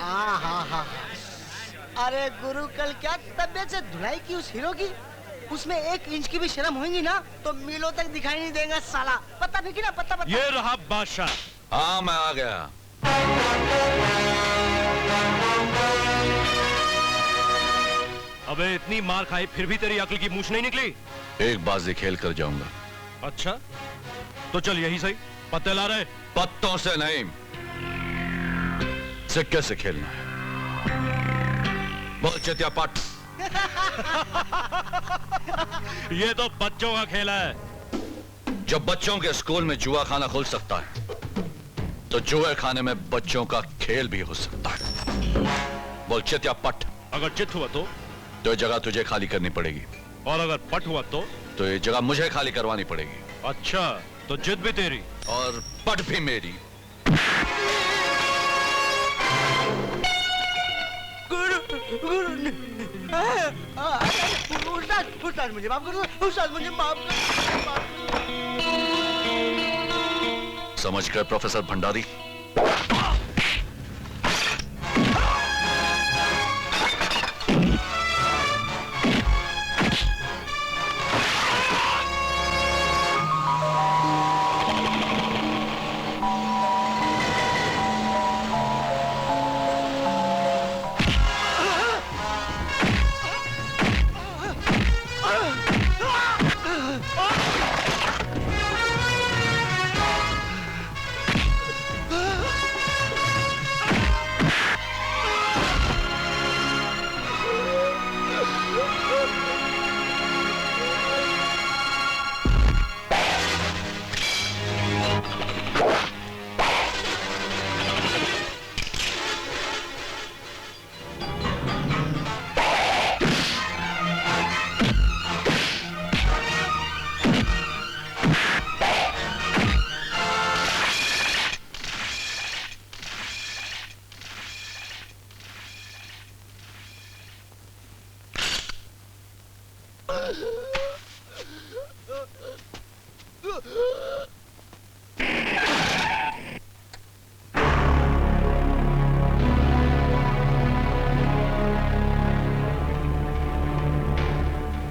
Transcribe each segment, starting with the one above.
हाँ। अरे गुरु, कल क्या तबीयत से धुलाई की उस हीरो की, उसमें 1 इंच की भी शर्म होगी ना तो मीलों तक दिखाई नहीं देगा साला। पत्ता फेंकी ना, पत्ता। ये रहा बादशाह। हाँ, मैं आ गया। अबे इतनी मार खाई फिर भी तेरी अक्ल की मूछ नहीं निकली? एक बाजी खेल कर जाऊंगा। अच्छा तो चल यही सही। पत्ते ला रहे? पत्तों से नहीं, सिक्के से खेलना है। बोल चितिया पट। ये तो बच्चों का खेल है। जब बच्चों के स्कूल में जुआ खाना खुल सकता है तो जुए खाने में बच्चों का खेल भी हो सकता है। बोल चितिया पट। अगर चित हुआ तो ये जगह तुझे खाली करनी पड़ेगी। और अगर पट हुआ तो ये जगह मुझे खाली करवानी पड़ेगी। अच्छा तो जिद भी तेरी और पट भी मेरी। उस्ताद मुझे माफ कर दो, उस्ताद मुझे माफ कर दो। समझ गए प्रोफेसर भंडारी?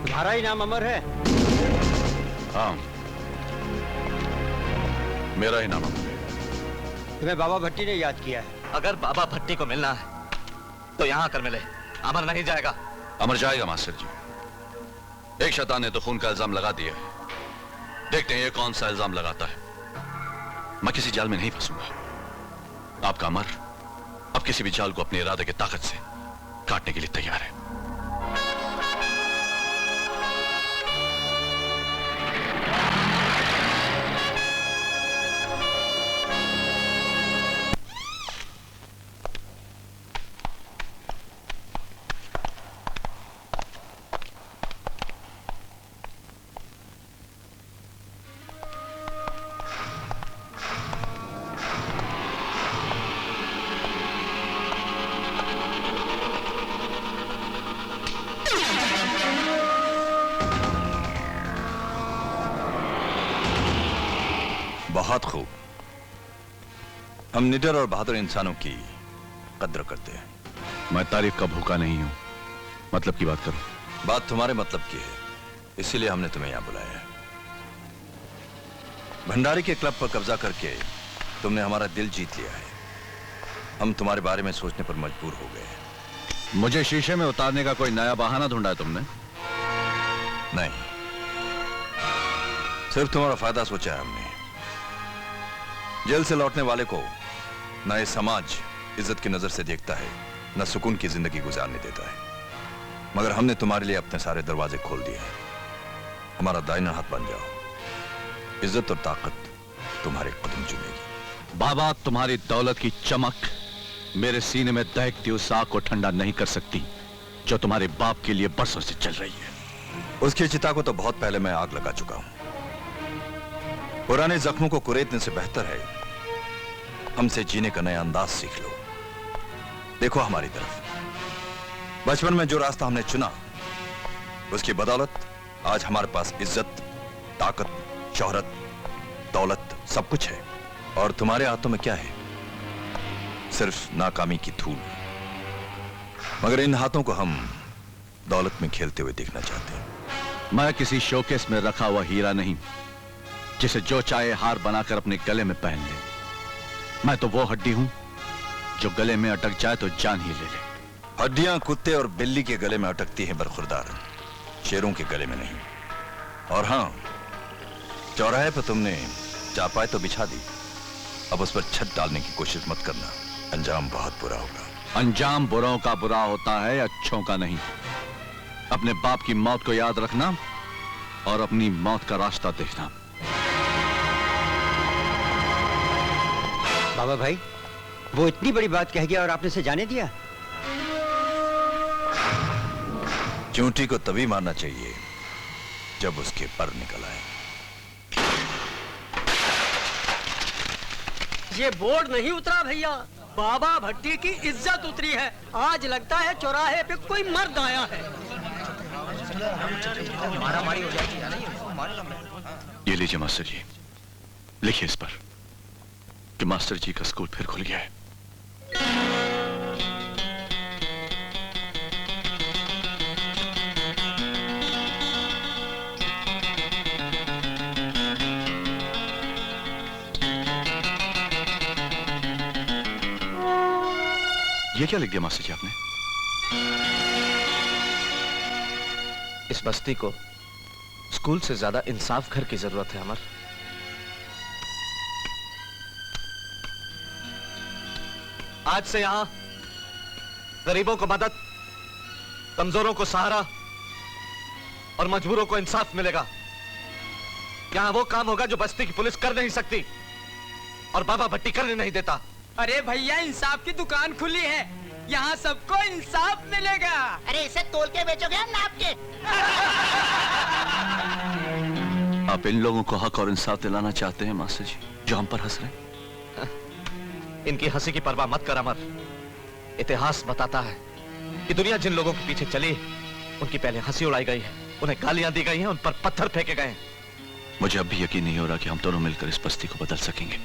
तुम्हारा ही नाम अमर है? हाँ, मेरा ही नाम अमर है। तुम्हें बाबा भट्टी ने याद किया है। अगर बाबा भट्टी को मिलना है तो यहाँ आकर मिले। अमर नहीं जाएगा। अमर जाएगा मास्टर जी। एक शैतान ने तो खून का इल्जाम लगा दिया है। देखते हैं ये कौन सा इल्जाम लगाता है। मैं किसी जाल में नहीं फंसूंगा। आपका अमर अब किसी भी जाल को अपने इरादे की ताकत से काटने के लिए तैयार है। बहुत खूब। हम निडर और बहादुर इंसानों की कद्र करते हैं। मैं तारीफ का भूखा नहीं हूं, मतलब की बात करो। बात तुम्हारे मतलब की है, इसीलिए हमने तुम्हें यहां बुलाया है। भंडारी के क्लब पर कब्जा करके तुमने हमारा दिल जीत लिया है। हम तुम्हारे बारे में सोचने पर मजबूर हो गए। मुझे शीशे में उतारने का कोई नया बहाना ढूंढा है तुमने? नहीं, सिर्फ तुम्हारा फायदा सोचा है हमने। जेल से लौटने वाले को न ये समाज इज्जत की नजर से देखता है, न सुकून की जिंदगी गुजारने देता है। मगर हमने तुम्हारे लिए अपने सारे दरवाजे खोल दिए हैं। हमारा दाहिना हाथ बन जाओ। इज्जत और ताकत तुम्हारे कदम चुमेगी। बाबा, तुम्हारी दौलत की चमक मेरे सीने में दहकती उस आग को ठंडा नहीं कर सकती जो तुम्हारे बाप के लिए बरसों से चल रही है। उसकी चिता को तो बहुत पहले मैं आग लगा चुका हूं। पुराने जख्मों को कुरेदने से बेहतर है हमसे जीने का नया अंदाज सीख लो। देखो हमारी तरफ। बचपन में जो रास्ता हमने चुना, उसकी बदौलत आज हमारे पास इज्जत, ताकत, शोहरत, दौलत सब कुछ है। और तुम्हारे हाथों में क्या है? सिर्फ नाकामी की धूल। मगर इन हाथों को हम दौलत में खेलते हुए देखना चाहते हैं। मैं किसी शोकेस में रखा हुआ हीरा नहीं जिसे जो चाहे हार बनाकर अपने गले में पहन ले। मैं तो वो हड्डी हूं जो गले में अटक जाए तो जान ही ले ले। हड्डियां कुत्ते और बिल्ली के गले में अटकती हैं बरखुरदार, शेरों के गले में नहीं। और हां, चौराहे पर तुमने चापाई तो बिछा दी, अब उस पर छत डालने की कोशिश मत करना, अंजाम बहुत बुरा होगा। अंजाम बुरों का बुरा होता है, अच्छों का नहीं। अपने बाप की मौत को याद रखना और अपनी मौत का रास्ता देखना। बाबा भाई, वो इतनी बड़ी बात कह गया और आपने उसे जाने दिया? चूंटी को तभी मारना चाहिए जब उसके पर निकल आए। ये बोर्ड नहीं उतरा भैया, बाबा भट्टी की इज्जत उतरी है। आज लगता है चौराहे पे कोई मर्द आया है। ये लीजिए मास्टर जी, लिखिए इस पर कि मास्टर जी का स्कूल फिर खुल गया है। ये क्या लिख दिया मास्टर जी आपने? इस बस्ती को स्कूल से ज्यादा इंसाफ घर की जरूरत है अमर। आज से यहां गरीबों को मदद, कमजोरों को सहारा और मजबूरों को इंसाफ मिलेगा। यहां वो काम होगा जो बस्ती की पुलिस कर नहीं सकती और बाबा भट्टी करने नहीं देता। अरे भैया, इंसाफ की दुकान खुली है, यहाँ सबको इंसाफ मिलेगा। अरे इसे तोल के बेचोगे या नाप के? आप इन लोगों को हक और इंसाफ दिलाना चाहते हैं मास्टर जी, जो हम पर हंस रहे हैं? इनकी हंसी की परवाह मत कर अमर। इतिहास बताता है कि दुनिया जिन लोगों के पीछे चली, उनकी पहले हंसी उड़ाई गई है, उन्हें गालियां दी गई हैं, उन पर पत्थर फेंके गए हैं। मुझे अब भी यकीन नहीं हो रहा कि हम दोनों मिलकर इस बस्ती को बदल सकेंगे।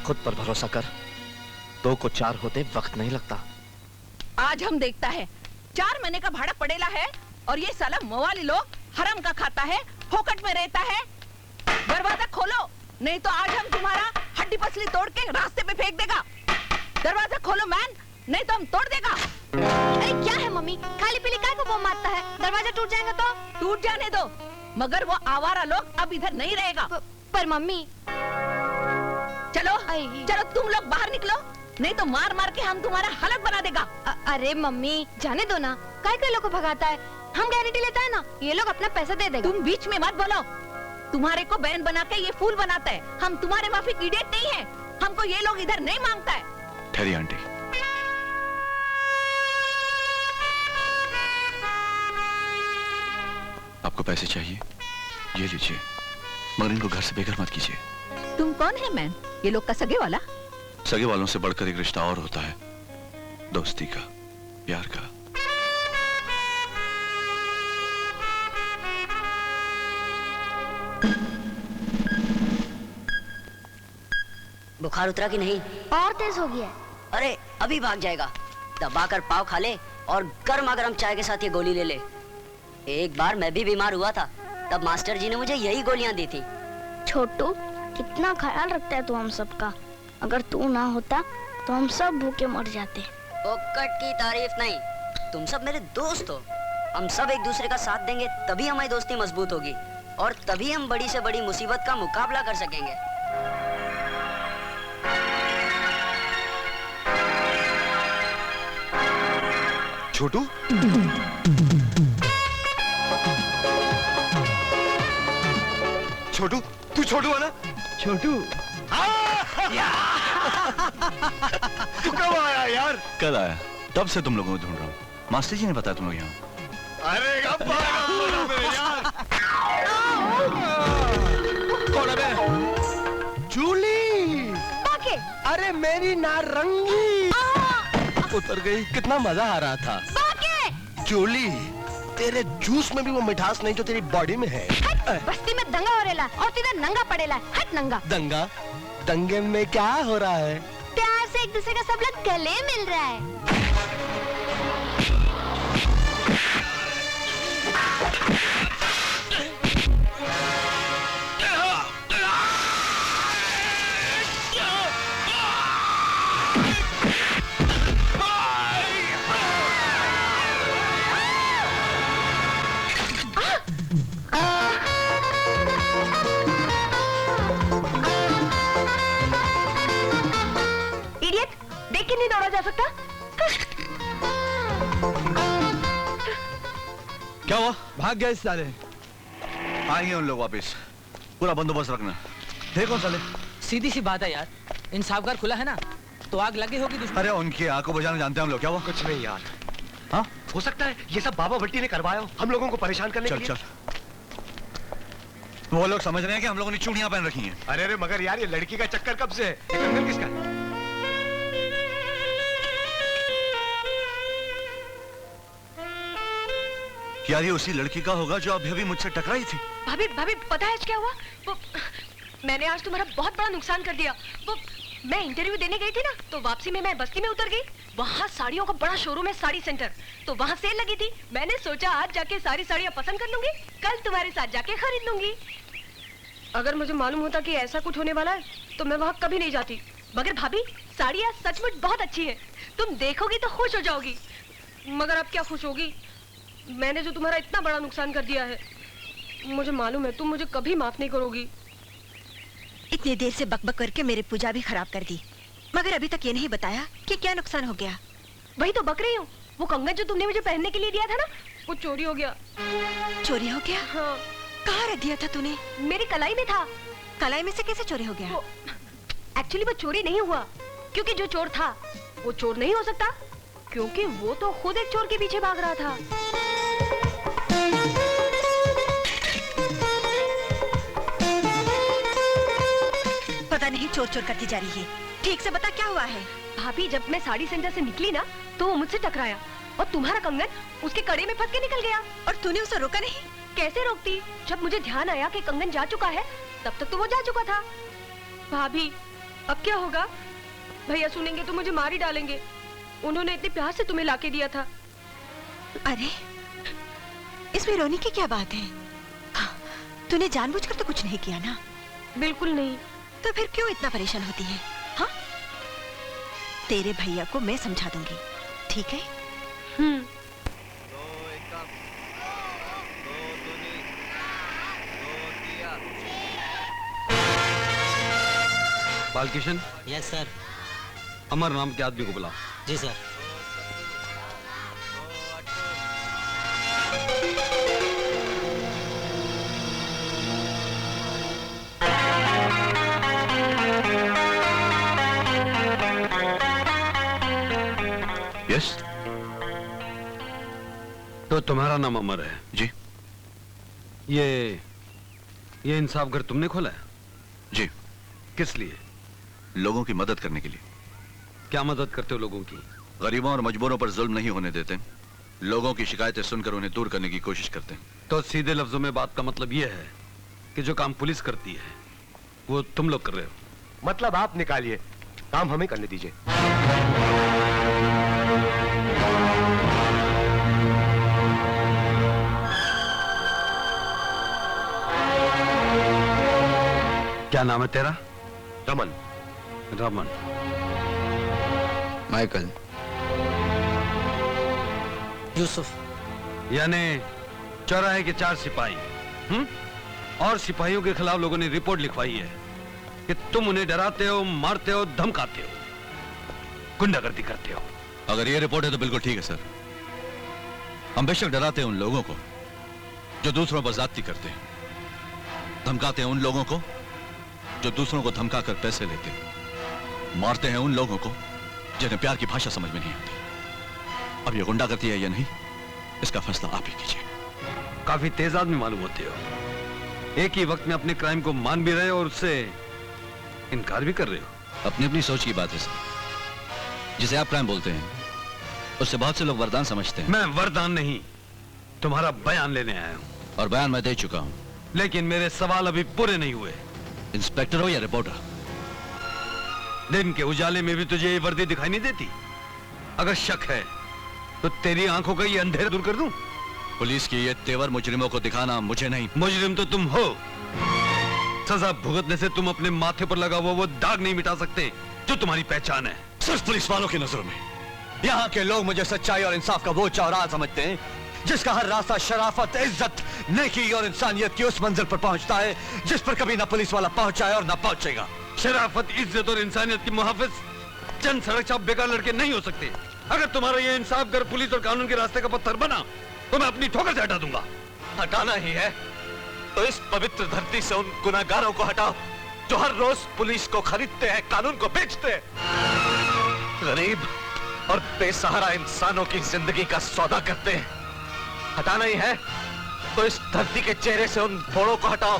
खुद पर भरोसा कर, 2 को 4 होते वक्त नहीं लगता। आज हम देखता है 4 महीने का भाड़ा पड़ेला है और ये साला मवाली लोग हराम का खाता है, फोकट में रहता है। दरवाजा खोलो, नहीं तो आज हम तुम्हारा हड्डी पसली तोड़ के रास्ते पे फेंक देगा। दरवाजा खोलो मैन, नहीं तो हम तोड़ देगा। अरे क्या है मम्मी, खाली पीली काय को बम मारता है? दरवाजा टूट जाएगा तो? टूट जाने दो, मगर वो आवारा लोग अब इधर नहीं रहेगा। पर मम्मी, चलो चलो तुम लोग बाहर निकलो, नहीं तो मार मार के हम तुम्हारा हालत बना देगा। अरे मम्मी जाने दो ना, काय के लोग को भगाता है? हम गारंटी लेता है ना, ये लोग अपना पैसा दे देगा। तुम बीच में मत बोलो, तुम्हारे को बहन बना के ये फूल बनाता है। हम तुम्हारे माफिक इडियट नहीं है, हमको ये लोग इधर नहीं मांगता है। ठहरिए आंटी, आपको पैसे चाहिए? ये लीजिए, मगर इनको घर से बेघर मत कीजिए। तुम कौन है मैन? ये लोग का सगे वाला? सगे वालों से बढ़कर एक रिश्ता और होता है, दोस्ती का, प्यार का। बुखार उतरा कि नहीं? और तेज हो गया है। अरे अभी भाग जाएगा। दबाकर पाव खा ले और गर्मा गर्म चाय के साथ ये गोली ले ले। एक बार मैं भी बीमार हुआ था, तब मास्टर जी ने मुझे यही गोलियां दी थी। छोटू, कितना ख्याल रखता है तू हम सबका। अगर तू ना होता तो हम सब भूखे मर जाते। फोकट की तारीफ नहीं, तुम सब मेरे दोस्त हो। हम सब एक दूसरे का साथ देंगे तभी हमारी दोस्ती मजबूत होगी और तभी हम बड़ी से बड़ी मुसीबत का मुकाबला कर सकेंगे। छोटू, छोटू, तू छोटू है ना? छोटू, तू कब आया यार? कल आया, तब से तुम लोगों को ढूंढ रहा हूँ। मास्टर जी ने बताया तुम लोग यहाँ। अरे कब आया मेरे यार? कौन है? जूली, बाके। अरे मेरी नारंगी उतर गई। कितना मजा आ रहा था। बाके। जूली, तेरे जूस में भी वो मिठास नहीं जो तेरी बॉडी में है। हट, बस्ती में दंगा हो रेला और तिधर नंगा पड़ेला। हट नंगा। दंगा? दंगे में क्या हो रहा है? प्यार से एक दूसरे का सब लोग गले मिल रहा है। क्या हुआ? भाग गए साले। आएंगे उन लोग वापस, पूरा बंदोबस्त रखना। देखो साले, सीधी सी बात है यार, इंसाफ घर खुला है ना तो आग लगी होगी दुश्मन। अरे उनकी आंख को बजाना जानते हैं हम लोग। क्या हुआ? कुछ नहीं यार। हाँ, हो सकता है ये सब बाबा भट्टी ने करवाया हो, हम लोगों को परेशान करने के चल लिए। चल। वो लोग समझ रहे हैं कि हम लोगों ने चूड़ियां पहन रखी हैं। अरे अरे मगर यार, ये लड़की का चक्कर कब से है? ये कंगन किसका है? यार ये उसी लड़की का होगा जो अभी अभी मुझसे टकराई थी। भाभी भाभी पता है क्या हुआ? वो मैंने आज तुम्हारा बहुत बड़ा नुकसान कर दिया। वो मैं इंटरव्यू देने गई थी ना, तो वापसी में मैं बस्ती में उतर गई। वहाँ साड़ियों का बड़ा शोरूम है, साड़ी सेंटर। तो वहाँ सेल लगी थी। मैंने सोचा आज जाके सारी साड़ियाँ पसंद कर लूंगी, कल तुम्हारे साथ जाके खरीद लूंगी। अगर मुझे मालूम होता कि ऐसा कुछ होने वाला है तो मैं वहाँ कभी नहीं जाती। मगर भाभी साड़ियाँ सचमुच बहुत अच्छी है, तुम देखोगी तो खुश हो जाओगी। मगर अब क्या खुश होगी, मैंने जो तुम्हारा इतना बड़ा नुकसान कर दिया है, मुझे मालूम है तुम मुझे कभी माफ नहीं करोगी। इतनी देर से बकबक करके मेरी पूजा भी खराब कर दी, मगर अभी तक ये नहीं बताया कि क्या नुकसान हो गया। वही तो बक रही हूँ, वो कंगन जो तुमने मुझे पहनने के लिए दिया था ना, वो चोरी हो गया। चोरी हो गया? हाँ। कहाँ रख दिया था तूने? मेरी कलाई में था। कलाई में से कैसे चोरी हो गया? एक्चुअली वो चोरी नहीं हुआ, क्योंकि जो चोर था वो चोर नहीं हो सकता, क्योंकि वो तो खुद एक चोर के पीछे भाग रहा था। पता नहीं चोर चोर करती जा रही है। ठीक से बता क्या हुआ है? भाभी जब मैं साड़ी सेंटर से निकली ना, तो वो मुझसे टकराया और तुम्हारा कंगन उसके कड़े में फंस के निकल गया। और तूने उसे रोका नहीं? कैसे रोकती, जब मुझे ध्यान आया कि कंगन जा चुका है, तब तक तो वो जा चुका था। भाभी अब क्या होगा? भैया सुनेंगे तो मुझे मार ही डालेंगे। उन्होंने इतने प्यार से तुम्हें लाके दिया था। अरे इसमें रोने की क्या बात है? हाँ, तूने जानबूझकर तो कुछ नहीं किया ना? बिल्कुल नहीं। तो फिर क्यों इतना परेशान होती है? हाँ, तेरे भैया को मैं समझा दूंगी, ठीक है? बालकिशन। Yes sir. अमर नाम के आदमी को बुलाओ। जी सर। यस। तो तुम्हारा नाम अमर है? जी। ये इंसाफ घर तुमने खोला है? जी। किस लिए? लोगों की मदद करने के लिए। क्या मदद करते हो लोगों की? गरीबों और मजबूरों पर जुल्म नहीं होने देते, लोगों की शिकायतें सुनकर उन्हें दूर करने की कोशिश करते हैं। तो सीधे लफ्जों में बात का मतलब यह है कि जो काम पुलिस करती है वो तुम लोग कर रहे हो। मतलब आप निकालिए, काम हमें करने दीजिए। क्या नाम है तेरा? रमन। रमन। माइकल। यूसुफ। यानी चौराहे के 4 सिपाही। और सिपाहियों के खिलाफ लोगों ने रिपोर्ट लिखवाई है कि तुम उन्हें डराते हो, मारते हो, धमकाते हो, गुंडागर्दी करते हो। अगर ये रिपोर्ट है तो बिल्कुल ठीक है सर। हम बेशक डराते हैं उन लोगों को जो दूसरों पर ज्यादती करते हैं, धमकाते हैं उन लोगों को जो दूसरों को धमका कर पैसे लेते हैं, मारते हैं उन लोगों को जिन्हें प्यार की भाषा समझ में नहीं आती। अब ये गुंडागर्दी है या नहीं, इसका फैसला आप ही कीजिए। काफी तेज आदमी मालूम होते हो। एक ही वक्त में अपने क्राइम को मान भी रहे हो और उससे इनकार भी कर रहे हो। अपनी अपनी सोच की बात है सर। जिसे आप क्राइम बोलते हैं उससे बहुत से लोग वरदान समझते हैं। मैं वरदान नहीं, तुम्हारा बयान लेने आया हूं। और बयान मैं दे चुका हूं। लेकिन मेरे सवाल अभी पूरे नहीं हुए। इंस्पेक्टर हो या रिपोर्टर, दिन के उजाले में भी तुझे ये वर्दी दिखाई नहीं देती? अगर शक है तो तेरी आंखों का ये अंधेरा दूर कर दूं? पुलिस की ये तेवर मुजरिमों को दिखाना मुझे नहीं। मुजरिम तो तुम हो। सजा भुगतने से तुम अपने माथे पर लगा हुआ वो दाग नहीं मिटा सकते जो तुम्हारी पहचान है। सिर्फ पुलिस वालों की नजरों में यहाँ के लोग मुझे सच्चाई और इंसाफ का वो चौराहा समझते हैं जिसका हर रास्ता शराफत, इज्जत, नेकी और इंसानियत की उस मंजिल पर पहुंचता है जिस पर कभी ना पुलिस वाला पहुंचा है और ना पहुंचेगा। शराफत, इज्जत और इंसानियत की मुहाफिज चंद सड़क छाप बेकार लड़के नहीं हो सकते। अगर तुम्हारा ये इंसाफ कर पुलिस और कानून के रास्ते का पत्थर बना तो मैं अपनी ठोकर से हटा दूंगा। हटाना ही है तो इस पवित्र धरती से उन गुनाहगारों को हटाओ जो हर रोज पुलिस को खरीदते हैं, कानून को बेचते हैं, गरीब और बेसहारा इंसानों की जिंदगी का सौदा करते हैं। हटाना ही है तो इस धरती के चेहरे से उन भोड़ों को हटाओ,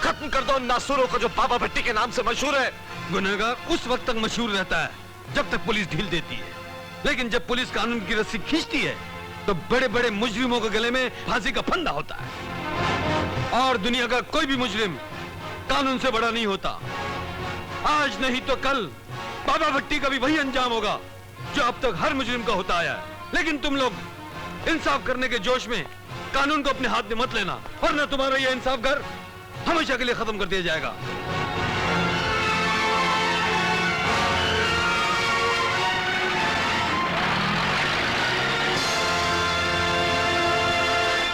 खत्म कर दो उन नासूरों को जो बाबा भट्टी के नाम से मशहूर है। गुनहगार उस वक्त तक मशहूर रहता है जब तक पुलिस ढील देती है, लेकिन जब पुलिस कानून की रस्सी खींचती है तो बड़े बड़े मुजरिमों के गले में फांसी का फंदा होता है। और दुनिया का कोई भी मुजरिम कानून से बड़ा नहीं होता। आज नहीं तो कल बाबा भट्टी का भी वही अंजाम होगा जो अब तक हर मुजरिम का होता आया है। लेकिन तुम लोग इंसाफ करने के जोश में कानून को अपने हाथ में मत लेना, वरना तुम्हारा यह इंसाफ घर हमेशा के लिए खत्म कर दिया जाएगा।